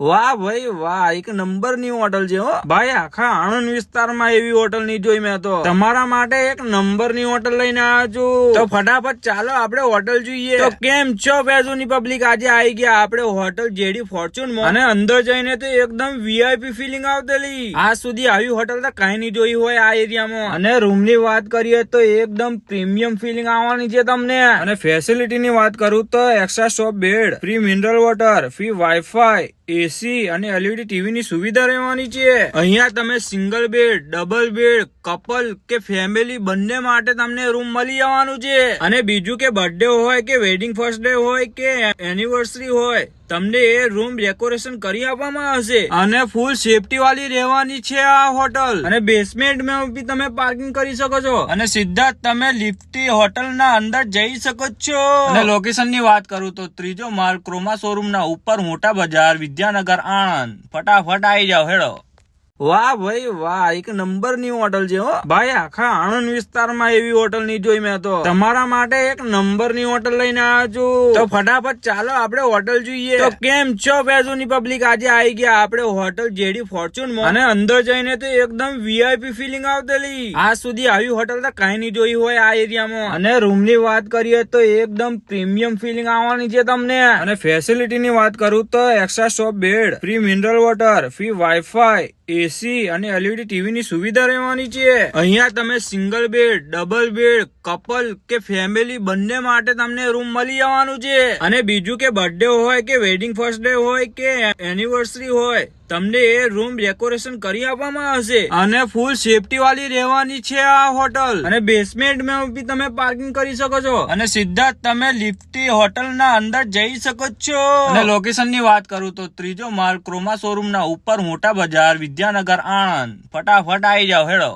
વાહ ભાઈ વાહ, એક નંબર ની હોટલ છે હો ભાઈ. આખા આણંદ વિસ્તારમાં એવી હોટલ નહીં જોઈ મેં તો. તમારા માટે એક નંબર ની હોટલ લઈને આવ્યો છું. તો ફટાફટ ચાલો આપણે હોટલ જોઈએ. તો કેમ છો બેઝુની પબ્લિક, આજે આવી ગયા આપણે હોટલ જેડી ફોર્ચ્યુન માં. અને અંદર જઈને તો એકદમ વીઆઈપી ફિલિંગ આવતેલી. આજ સુધી આવી હોટલ તો કઈ નહીં જોઈ હોય આ એરિયામાં. અને રૂમ ની વાત કરીએ તો એકદમ પ્રીમિયમ ફિલિંગ આવવાની છે તમને. અને ફેસિલિટી ની વાત કરું તો extra soft bed, free mineral water, free wifi, AC અને એલઈડી ટીવી ની સુવિધા રહેવાની છે. અહીંયા તમે single bed, double bed, couple કે ફેમિલી બંને માટે તમને રૂમ મળી જવાનું છે. અને બીજું કે બર્થડે હોય કે વેડિંગ ફર્સ્ટ ડે હોય કે એનિવર્સરી હોય, તમને એ રૂમ ડેકોરેશન કરી આપવામાં આવશે. અને ફૂલ સેફટી વાળી રહેવાની છે આ હોટલ. અને બેસમેન્ટ માં બી તમે પાર્કિંગ કરી શકો છો. અને સીધા તમે લિફ્ટ થી હોટલ ના અંદર જઈ શકો છો. અને લોકેશન ની વાત કરું તો ત્રીજો માળ, ક્રોમા શોરૂમ ના ઉપર, મોટા બજાર, વિદ્યાનગર, આણંદ. ફટાફટ આવી જાઓ હેડો. વાહ ભાઈ વાહ, એક નંબર ની હોટલ છે હો ભાઈ. આખા આણંદ વિસ્તારમાં એવી હોટલ નહીં જોઈ મેં તો. તમારા માટે એક નંબર ની હોટલ લઈને આવ્યો છું. તો ફટાફટ ચાલો આપણે હોટલ જોઈએ. તો કેમ છો બેઝુની પબ્લિક, આજે આવી ગયા આપણે હોટલ જેડી ફોર્ચ્યુન માં. અને અંદર જઈને તો એકદમ વીઆઈપી ફિલિંગ આવતેલી. આજ સુધી આવી હોટલ તો કઈ નહીં જોઈ હોય આ એરિયામાં. અને રૂમ ની વાત કરીએ તો એકદમ પ્રીમિયમ ફિલિંગ આવવાની છે તમને. અને ફેસિલિટી ની વાત કરું તો extra soft bed, free mineral water, free wifi, AC અને એલઈડી ટીવી ની સુવિધા રહેવાની છે. અહીંયા તમે single bed, double bed, couple કે ફેમિલી બંને માટે તમને રૂમ મળી જવાનું છે. અને બીજું કે બર્થડે હોય કે વેડિંગ ફર્સ્ટ ડે હોય કે એનિવર્સરી હોય, તમને એ રૂમ ડેકોરેશન કરી આપવામાં આવશે. અને ફૂલ સેફટી વાળી રહેવાની છે આ હોટલ. અને બેસમેન્ટ માં બી તમે પાર્કિંગ કરી શકો છો. અને સીધા તમે લિફ્ટ થી હોટલ ના અંદર જઈ શકો છો. અને લોકેશન ની વાત કરું તો ત્રીજો માળ, ક્રોમા શોરૂમ ના ઉપર, મોટા બજાર, વિદ્યાનગર, આણંદ. ફટાફટ આવી જાઓ હેડો.